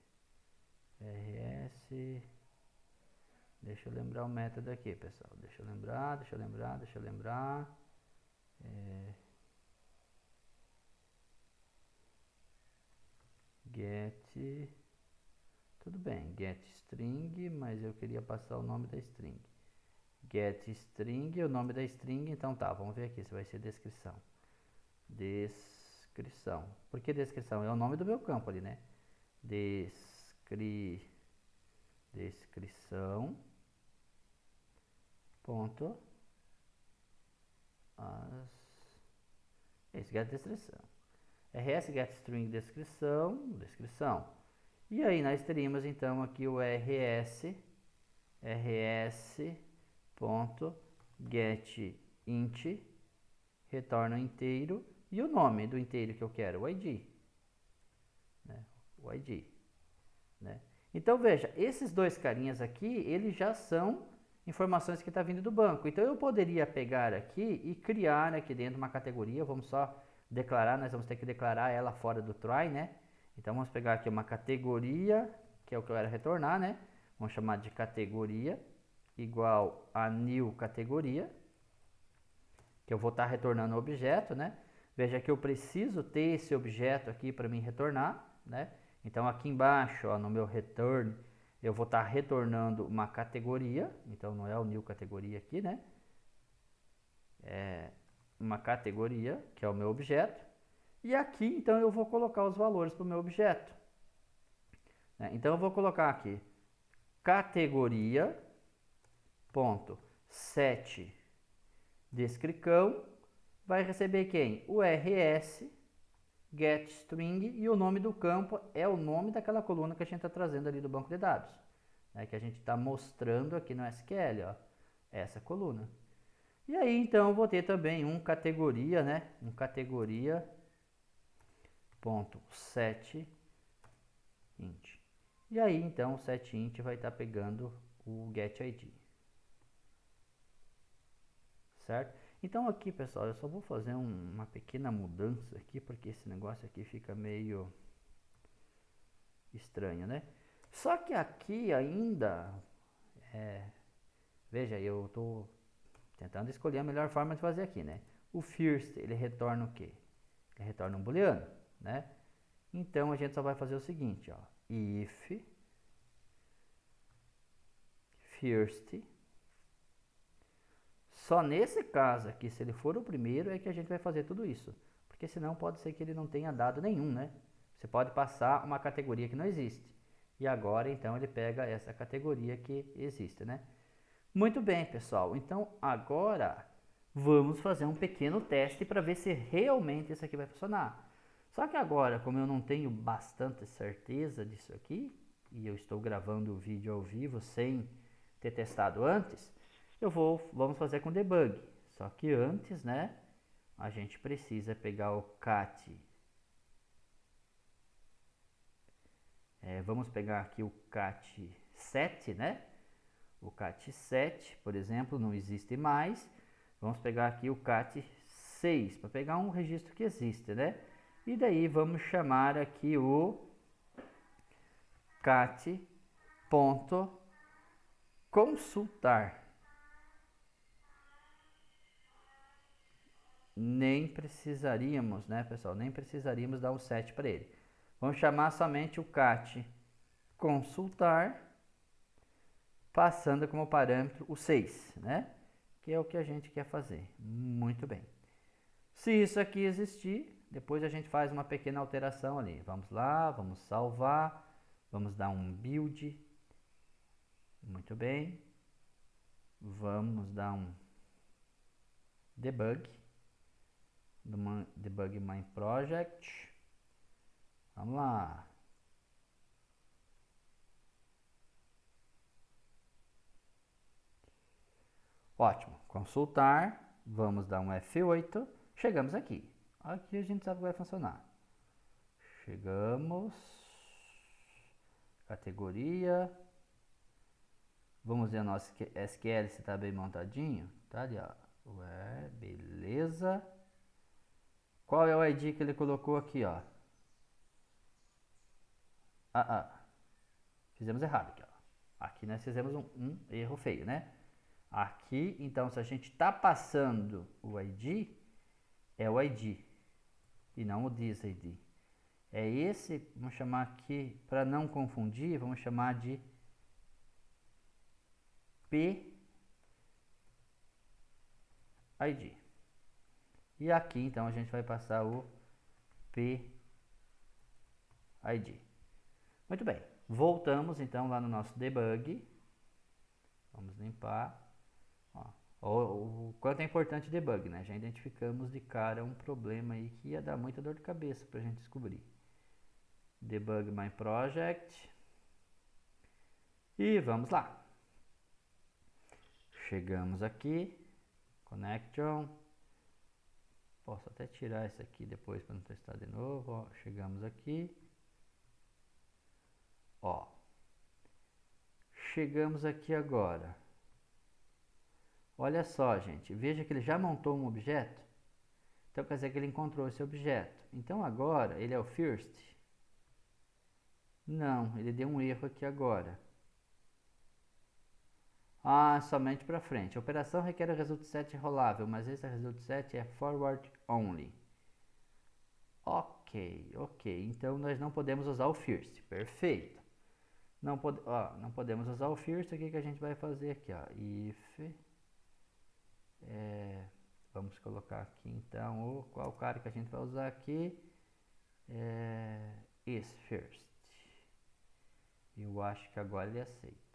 rs. Deixa eu lembrar o método aqui, pessoal. Deixa eu lembrar. Get. Tudo bem, get string, mas eu queria passar o nome da string. Get string, o nome da string, então tá, vamos ver aqui se vai ser descrição. Descrição. Por que descrição? É o nome do meu campo ali, né? Descrição. Ponto. Esse get descrição. rs get string descrição. E aí nós teríamos então aqui o rs.getInt, retorna inteiro, e o nome do inteiro que eu quero, o ID. Né? O ID. Né? Então veja, esses dois carinhas aqui, eles já são informações que estão vindo do banco. Então eu poderia pegar aqui e criar aqui dentro uma categoria, vamos só declarar, nós vamos ter que declarar ela fora do try, né? Então vamos pegar aqui uma categoria, que é o que eu quero retornar, né? Vamos chamar de categoria igual a new categoria, que eu vou estar retornando o objeto, né? Veja que eu preciso ter esse objeto aqui para me retornar, né? Então aqui embaixo, ó, no meu return, eu vou estar retornando uma categoria, então não é o new categoria aqui, né? É uma categoria, que é o meu objeto. E aqui, então, eu vou colocar os valores para o meu objeto. Então, eu vou colocar aqui categoria, ponto, set, descrição, vai receber quem? O rs, get string, e o nome do campo é o nome daquela coluna que a gente está trazendo ali do banco de dados, né, que a gente está mostrando aqui no SQL, ó. essa coluna. E aí então eu vou ter também um categoria, né? Um categoria ponto set int. E aí então o set int vai estar pegando o getID. Certo? Então aqui, pessoal, eu só vou fazer uma pequena mudança aqui, porque esse negócio aqui fica meio estranho, né? Só que aqui ainda, veja, eu estou tentando escolher a melhor forma de fazer aqui, né? O first, ele retorna o quê? Ele retorna um booleano, né? Então a gente só vai fazer o seguinte, ó, if first. Só nesse caso aqui, se ele for o primeiro, é que a gente vai fazer tudo isso. Porque senão pode ser que ele não tenha dado nenhum, né? Você pode passar uma categoria que não existe. E agora, então, ele pega essa categoria que existe, né? Muito bem, pessoal. Então, agora vamos fazer um pequeno teste para ver se realmente isso aqui vai funcionar. Só que agora, como eu não tenho bastante certeza disso aqui, e eu estou gravando o vídeo ao vivo sem ter testado antes, vamos fazer com debug. Só que antes, né, a gente precisa pegar o cat. Vamos pegar aqui o cat 7, né? O cat 7, por exemplo, não existe mais. Vamos pegar aqui o cat 6, para pegar um registro que existe, né? E daí vamos chamar aqui o cat.consultar. Nem precisaríamos, né, pessoal? Nem precisaríamos dar um set para ele. Vamos chamar somente o cat consultar, passando como parâmetro o 6, né? Que é o que a gente quer fazer. Muito bem. Se isso aqui existir, depois a gente faz uma pequena alteração ali. Vamos lá, vamos salvar, vamos dar um build. Muito bem. Vamos dar um debug. Debug my project. Vamos lá. Ótimo. Consultar. Vamos dar um F8. Chegamos aqui. Aqui a gente sabe que vai funcionar. Chegamos. Categoria. Vamos ver o nosso SQL se está bem montadinho. Tá ali, ó. Ué, beleza. Qual é o ID que ele colocou aqui, ó? Fizemos errado aqui, ó. Aqui nós fizemos um erro feio, né? Aqui, então, se a gente está passando o ID, é o ID e não o this ID. É esse, vamos chamar aqui, para não confundir, vamos chamar de PID. E aqui, então, a gente vai passar o PID. Muito bem. Voltamos, então, lá no nosso debug. Vamos limpar. O quanto é importante debug, né? Já identificamos de cara um problema aí que ia dar muita dor de cabeça para a gente descobrir. Debug my project. E vamos lá. Chegamos aqui. Connection. Posso até tirar isso aqui depois para não testar de novo. Ó, chegamos aqui. Ó. Chegamos aqui agora. Olha só, gente. Veja que ele já montou um objeto. Então quer dizer que ele encontrou esse objeto. Então agora ele é o first. Não, ele deu um erro aqui agora. Somente para frente. A operação requer o result set rolável, mas esse result set é forward only. Ok. Então nós não podemos usar o first. Perfeito. Não podemos usar o first. O que a gente vai fazer aqui? Ó? If. Vamos colocar aqui então qual cara que a gente vai usar aqui? Is first. Eu acho que agora ele aceita.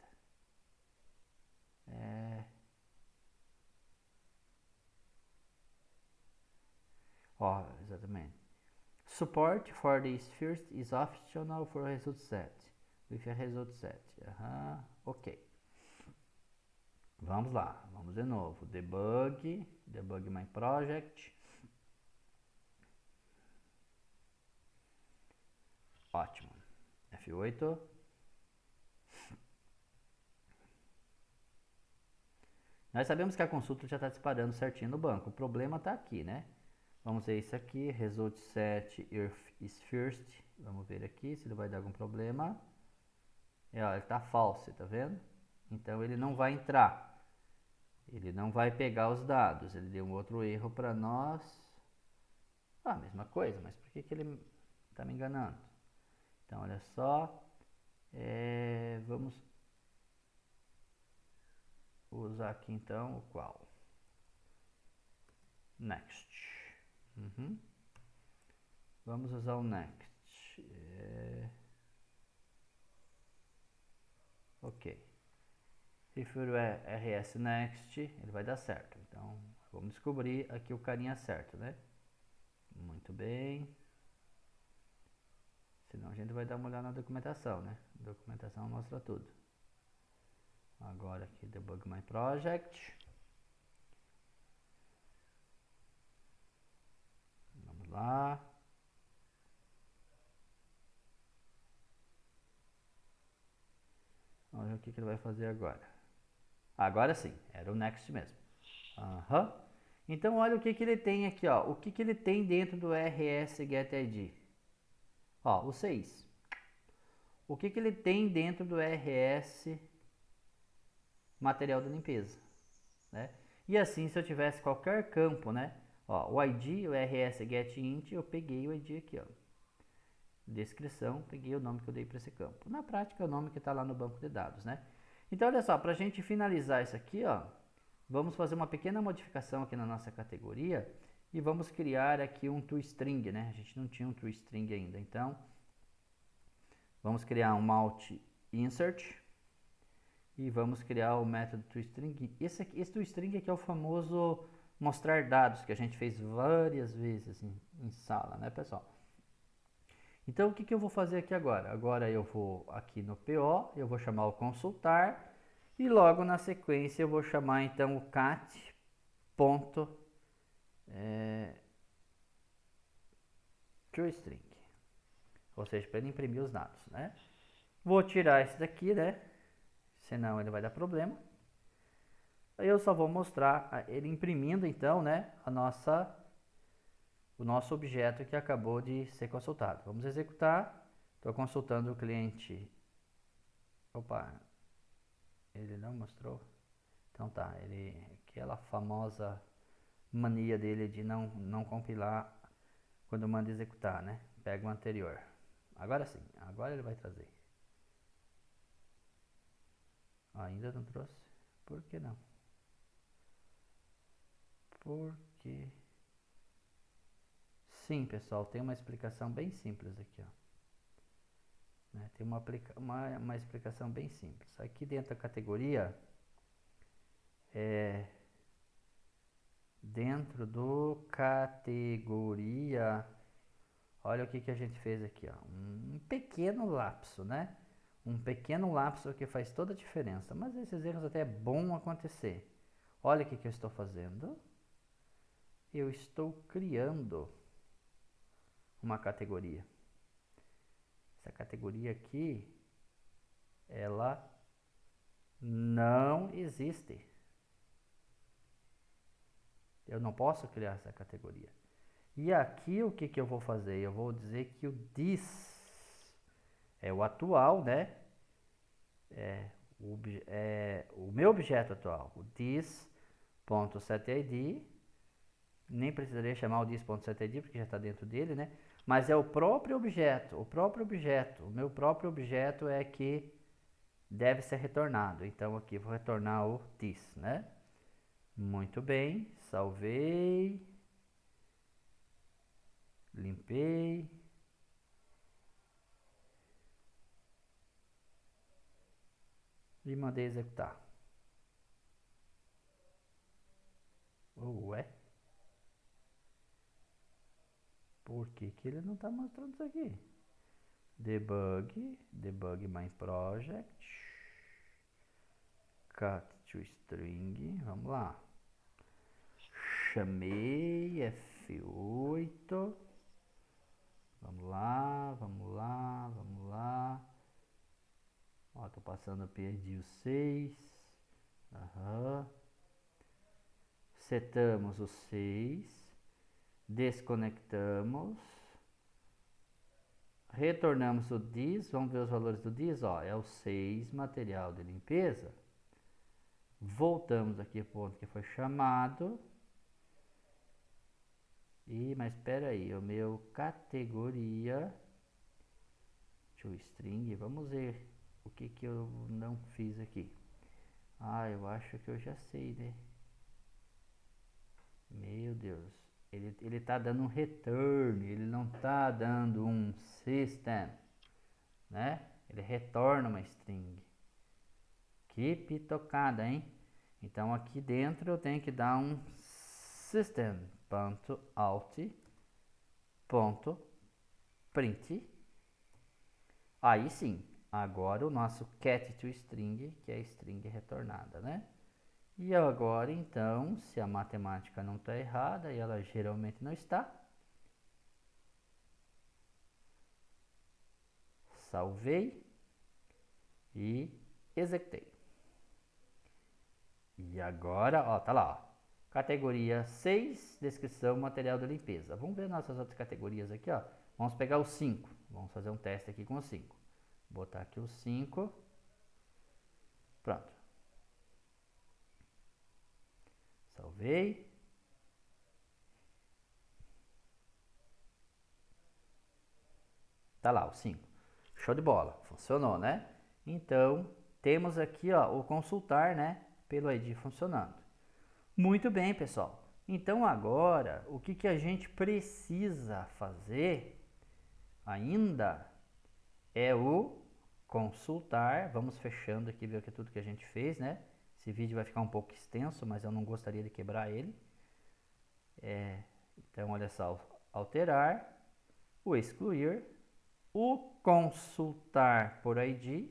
Exatamente. Support for this first is optional for result set. With a result set. Ok. Vamos lá, vamos de novo. Debug my project. Ótimo. F8. Nós sabemos que a consulta já está disparando certinho no banco. O problema está aqui, né? Vamos ver isso aqui. Result set is first. Vamos ver aqui se ele vai dar algum problema. Ó, ele está false, tá vendo? Então ele não vai entrar. Ele não vai pegar os dados. Ele deu um outro erro para nós. Ah, mesma coisa, mas por que ele está me enganando? Então, olha só. Vamos usar aqui então o qual? Next. Vamos usar o next. Ok. Se for o RS next, ele vai dar certo. Então, vamos descobrir aqui o carinha certo, né? Muito bem. Senão a gente vai dar uma olhada na documentação, né? A documentação mostra tudo. Agora aqui, debug my project. Vamos lá. Vamos ver o que ele vai fazer agora. Agora sim, era o next mesmo. Então olha o que ele tem aqui, ó. O que ele tem dentro do rs-getID. Ó, o 6. O que ele tem dentro do rs material de limpeza, né? E assim, se eu tivesse qualquer campo, né? Ó, o ID, o rs-getInt, eu peguei o ID aqui, ó. Descrição, peguei o nome que eu dei para esse campo. Na prática, é o nome que está lá no banco de dados, né? Então, olha só, para a gente finalizar isso aqui, ó, vamos fazer uma pequena modificação aqui na nossa categoria e vamos criar aqui um toString, né? A gente não tinha um toString ainda, então vamos criar um mount_insert e vamos criar o método toString. Esse toString aqui é o famoso mostrar dados que a gente fez várias vezes em sala, né, pessoal? Então, o que eu vou fazer aqui agora? Agora eu vou aqui no PO, eu vou chamar o consultar e logo na sequência eu vou chamar então o cat toString, ou seja, para ele imprimir os dados, né? Vou tirar esse daqui, né? Senão ele vai dar problema. Aí eu só vou mostrar ele imprimindo então, né, o nosso objeto que acabou de ser consultado. Vamos executar. Estou consultando o cliente. Opa, ele não mostrou. Então tá, aquela famosa mania dele de não compilar quando manda executar, né? Pega o anterior. Agora sim, agora ele vai trazer. Ainda não trouxe? Por que não? Porque... Sim, pessoal, tem uma explicação bem simples aqui, ó. Né? Tem uma explicação bem simples. Aqui dentro da categoria, dentro do categoria, olha o que a gente fez aqui, ó. Um pequeno lapso, né? Um pequeno lapso que faz toda a diferença. Mas esses erros até é bom acontecer. Olha o que eu estou fazendo. Eu estou criando uma categoria. Essa categoria aqui, ela não existe. Eu não posso criar essa categoria. E aqui o que eu vou fazer? Eu vou dizer que o this é o atual, né? O meu objeto atual, o this.setID. Nem precisaria chamar o this.setID porque já está dentro dele, né? Mas é o próprio objeto, o meu próprio objeto é que deve ser retornado. Então aqui vou retornar o this, né? Muito bem, salvei, limpei. E mandei executar. Ué? Por que ele não está mostrando isso aqui? Debug my project, cat toString, vamos lá. Chamei F8. Vamos lá, vamos lá, vamos lá. Ó, tô passando, perdi o 6. Aham. Setamos o 6. Desconectamos. Retornamos o dis. Vamos ver os valores do dis. Ó, é o 6, material de limpeza. Voltamos aqui para o ponto que foi chamado. Mas espera aí, o meu categoria toString, vamos ver o que eu não fiz aqui. Eu acho que eu já sei, né? Meu Deus, ele tá dando um return, ele não tá dando um system, né? Ele retorna uma string. Que pitocada, hein? Então aqui dentro eu tenho que dar um system.out.print. Aí sim, agora o nosso cat toString, que é a string retornada, né? E agora então, se a matemática não está errada, e ela geralmente não está, salvei e executei. E agora, ó, tá lá, ó. Categoria 6, descrição, material de limpeza. Vamos ver nossas outras categorias aqui, ó. Vamos pegar o 5. Vamos fazer um teste aqui com o 5. Vou botar aqui o 5. Pronto. Salvei. Tá lá, o 5. Show de bola. Funcionou, né? Então, temos aqui, ó, o consultar, né? Pelo ID funcionando. Muito bem, pessoal. Então, agora, o que a gente precisa fazer ainda é o consultar. Vamos fechando aqui, ver que é tudo que a gente fez, né? Esse vídeo vai ficar um pouco extenso, mas eu não gostaria de quebrar ele. Então, olha só, alterar, o excluir, o consultar por ID.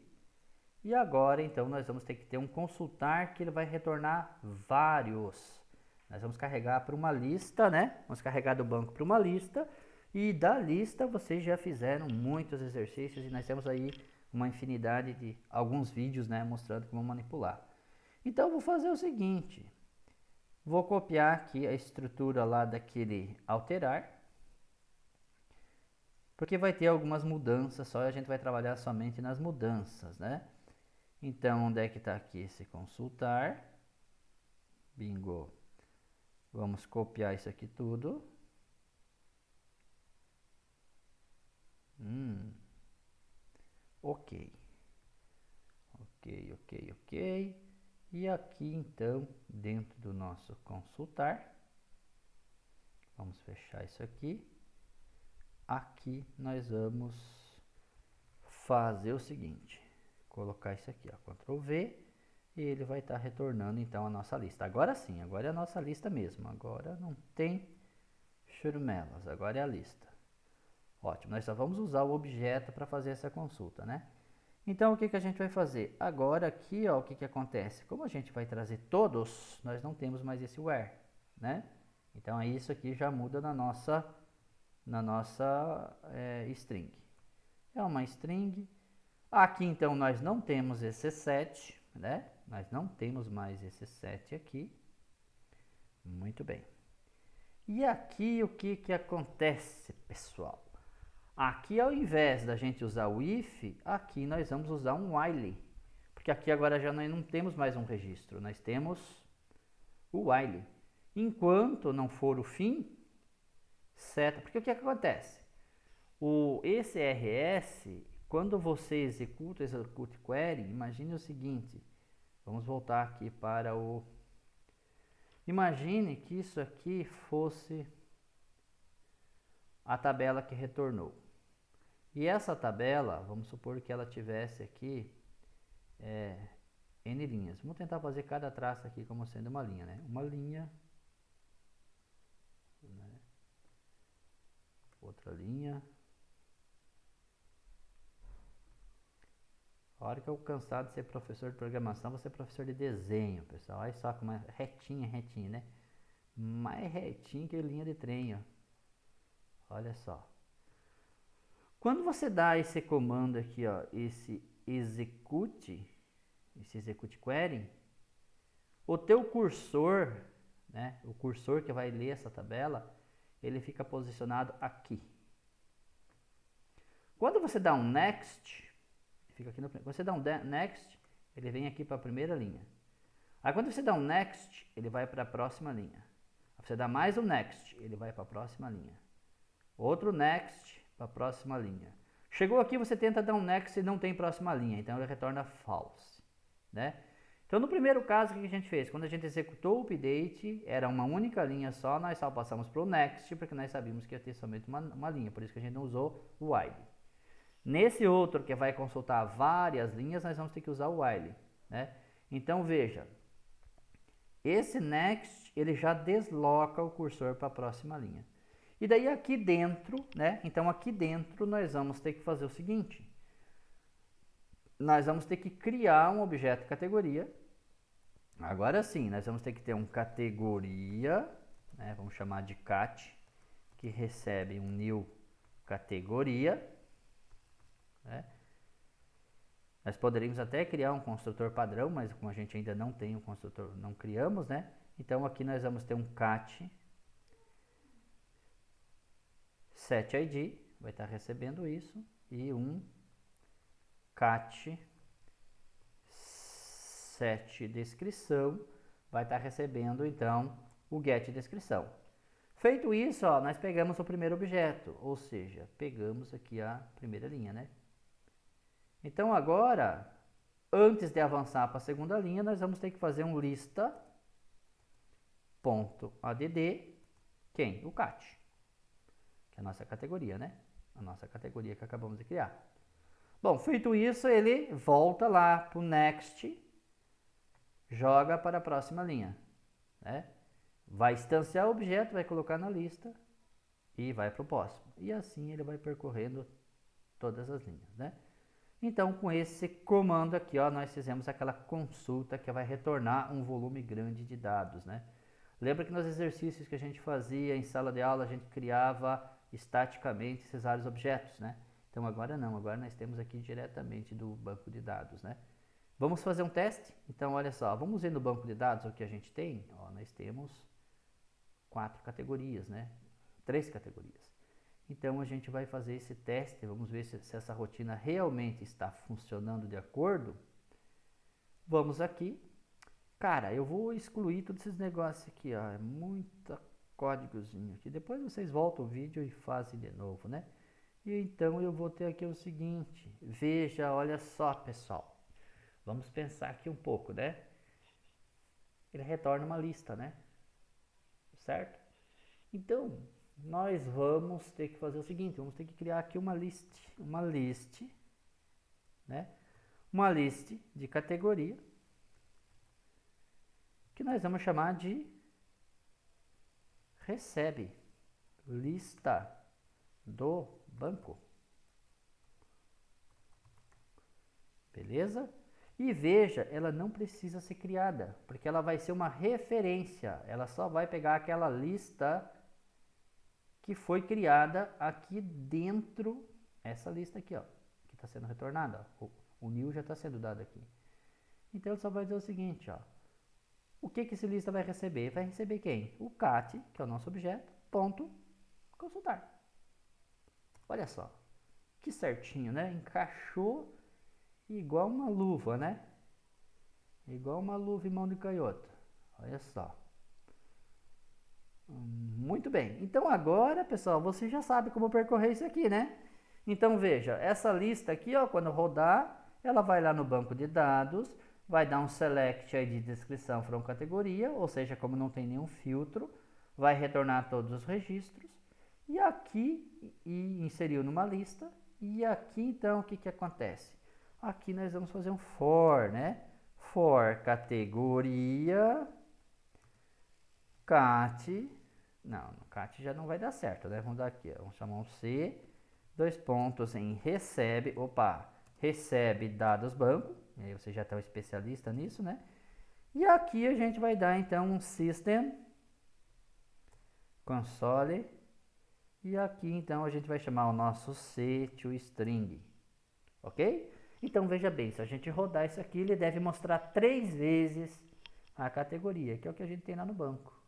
E agora, então, nós vamos ter que ter um consultar que ele vai retornar vários. Nós vamos carregar para uma lista, né? Vamos carregar do banco para uma lista. E da lista vocês já fizeram muitos exercícios e nós temos aí uma infinidade de alguns vídeos, né? Mostrando como manipular. Então, eu vou fazer o seguinte. Vou copiar aqui a estrutura lá daquele alterar. Porque vai ter algumas mudanças, só a gente vai trabalhar somente nas mudanças, né? Então, onde é que está aqui esse consultar? Bingo. Vamos copiar isso aqui tudo. Ok. Ok. E aqui, então, dentro do nosso consultar, vamos fechar isso aqui. Aqui nós vamos fazer o seguinte. Colocar isso aqui, ó, Ctrl V, e ele vai estar retornando então a nossa lista. Agora sim, agora é a nossa lista mesmo. Agora não tem churumelas, agora é a lista. Ótimo, nós só vamos usar o objeto para fazer essa consulta, né? Então o que a gente vai fazer? Agora aqui, ó, o que acontece? Como a gente vai trazer todos, nós não temos mais esse where, né? Então aí isso aqui já muda na nossa string. É uma string. Aqui então nós não temos esse set, né? Nós não temos mais esse set aqui. Muito bem. E aqui o que acontece, pessoal? Aqui ao invés da gente usar o if, aqui nós vamos usar um while. Porque aqui agora já nós não temos mais um registro, nós temos o while. Enquanto não for o fim, seta. Porque o que acontece? Esse RS, quando você executa execute query, imagine o seguinte. Vamos voltar aqui para o... Imagine que isso aqui fosse a tabela que retornou. E essa tabela, vamos supor que ela tivesse aqui N linhas. Vamos tentar fazer cada traço aqui como sendo uma linha, né? Uma linha, né? Outra linha. A hora que eu cansar de ser professor de programação, vou ser professor de desenho, pessoal. Olha só como é retinha, né? Mais retinho que linha de trem, ó. Olha só. Quando você dá esse comando aqui, ó, esse execute query, o teu cursor, né, o cursor que vai ler essa tabela, ele fica posicionado aqui. Quando você dá um next, fica aqui no, você dá um next, ele vem aqui para a primeira linha. Aí quando você dá um next, ele vai para a próxima linha. Você dá mais um next, ele vai para a próxima linha. Outro next para a próxima linha. Chegou aqui, você tenta dar um next e não tem próxima linha, então ele retorna false, né? Então no primeiro caso, o que a gente fez? Quando a gente executou o update, era uma única linha só, nós só passamos para o next, porque nós sabíamos que ia ter somente uma linha, por isso que a gente não usou o while. Nesse outro, que vai consultar várias linhas, nós vamos ter que usar o while, né? Então veja, esse next, ele já desloca o cursor para a próxima linha. E daí aqui dentro, né? Então aqui dentro nós vamos ter que fazer o seguinte. Nós vamos ter que criar um objeto categoria. Agora sim, nós vamos ter que ter um categoria, né? Vamos chamar de cat, que recebe um new categoria, né? Nós poderíamos até criar um construtor padrão, mas como a gente ainda não tem um construtor, não criamos, né? Então aqui nós vamos ter um cat setID, vai estar recebendo isso, e um cat setDescrição vai estar recebendo então o getDescrição. Feito isso, ó, nós pegamos o primeiro objeto, ou seja, pegamos aqui a primeira linha, né? Então agora, antes de avançar para a segunda linha, nós vamos ter que fazer um lista.add, quem? O cat, que é a nossa categoria, né? A nossa categoria que acabamos de criar. Bom, feito isso, ele volta lá para o next, joga para a próxima linha, né? Vai instanciar o objeto, vai colocar na lista e vai para o próximo. E assim ele vai percorrendo todas as linhas, né? Então, com esse comando aqui, ó, nós fizemos aquela consulta que vai retornar um volume grande de dados, né? Lembra que nos exercícios que a gente fazia em sala de aula, a gente criava estaticamente esses vários objetos, né? Então agora não, agora nós temos aqui diretamente do banco de dados, né? Vamos fazer um teste? Então olha só, vamos ver no banco de dados o que a gente tem. Ó, nós temos 4 categorias, né? 3 categorias. Então a gente vai fazer esse teste, vamos ver se essa rotina realmente está funcionando de acordo. Vamos aqui. Cara, eu vou excluir todos esses negócios aqui, ó. É muito códigozinho aqui. Depois vocês voltam o vídeo e fazem de novo, né? E então eu vou ter aqui o seguinte. Veja, olha só, pessoal. Vamos pensar aqui um pouco, né? Ele retorna uma lista, né? Certo? Então, nós vamos ter que fazer o seguinte, vamos ter que criar aqui uma list, né? Uma list de categoria, que nós vamos chamar de recebe, lista do banco. Beleza? E veja, ela não precisa ser criada, porque ela vai ser uma referência, ela só vai pegar aquela lista que foi criada aqui dentro, essa lista aqui, ó, que está sendo retornada. O new já está sendo dado aqui. Então, ele só vai dizer o seguinte, ó. O que esse lista vai receber? Vai receber quem? O cat, que é o nosso objeto, ponto, consultar. Olha só, que certinho, né? Encaixou igual uma luva, né? Igual uma luva em mão de canhoto. Olha só. Muito bem. Então agora, pessoal, você já sabe como percorrer isso aqui, né? Então veja, essa lista aqui, ó, quando rodar, ela vai lá no banco de dados, vai dar um select aí de descrição from categoria, ou seja, como não tem nenhum filtro, vai retornar todos os registros. E aqui, inseriu numa lista. E aqui, então, o que acontece? Aqui nós vamos fazer um for, né? For categoria cat. Não, no cat já não vai dar certo, né? Vamos dar aqui, ó. Vamos chamar um C, 2 pontos em recebe. Opa! recebe dados banco, e aí você já está um especialista nisso, né? E aqui a gente vai dar então um system console, e aqui então a gente vai chamar o nosso c2string, ok? Então veja bem, se a gente rodar isso aqui, ele deve mostrar 3 vezes a categoria, que é o que a gente tem lá no banco.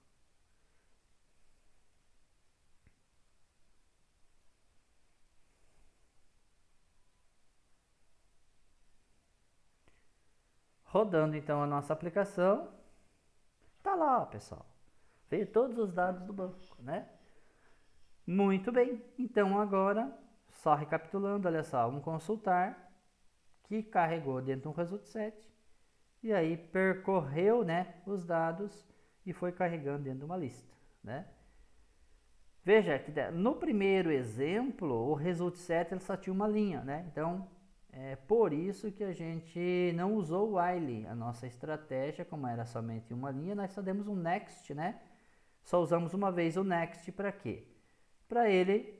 Rodando então a nossa aplicação, tá lá, ó, pessoal. Veio todos os dados do banco, né? Muito bem. Então agora, só recapitulando, olha só, um consultar que carregou dentro do result set e aí percorreu, né, os dados e foi carregando dentro de uma lista, né? Veja que no primeiro exemplo, o result set ele só tinha uma linha, né? Então, é por isso que a gente não usou o while. A nossa estratégia, como era somente uma linha, nós só demos um next, né? Só usamos uma vez o next para quê? Para ele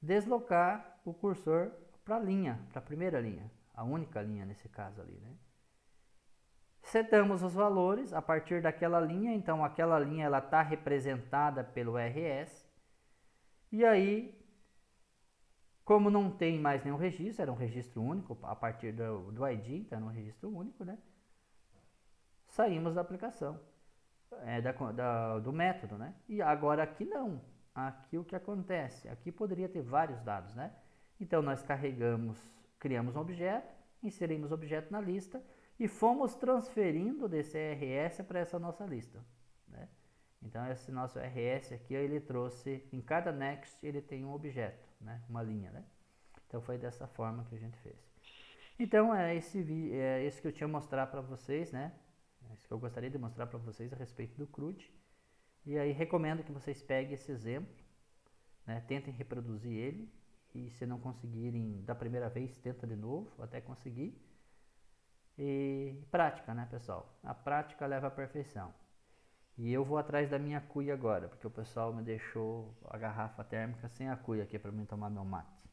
deslocar o cursor para a linha, para a primeira linha, a única linha nesse caso ali, né? Setamos os valores a partir daquela linha, então aquela linha ela está representada pelo RS. E aí, como não tem mais nenhum registro, era um registro único a partir do ID, então era um registro único, né? Saímos da aplicação, do método, né? E agora aqui não. Aqui o que acontece? Aqui poderia ter vários dados, né? Então nós criamos um objeto, inserimos o objeto na lista e fomos transferindo desse RS para essa nossa lista, né? Então esse nosso RS aqui, ele trouxe, em cada next ele tem um objeto, né? Uma linha, né? Então foi dessa forma que a gente fez. Então é esse que eu tinha mostrar para vocês, né? É isso que eu gostaria de mostrar para vocês a respeito do CRUD. E aí recomendo que vocês peguem esse exemplo, né? Tentem reproduzir ele. E se não conseguirem da primeira vez, tenta de novo, até conseguir. E prática, né, pessoal? A prática leva à perfeição. E eu vou atrás da minha cuia agora, porque o pessoal me deixou a garrafa térmica sem a cuia aqui para mim tomar meu mate.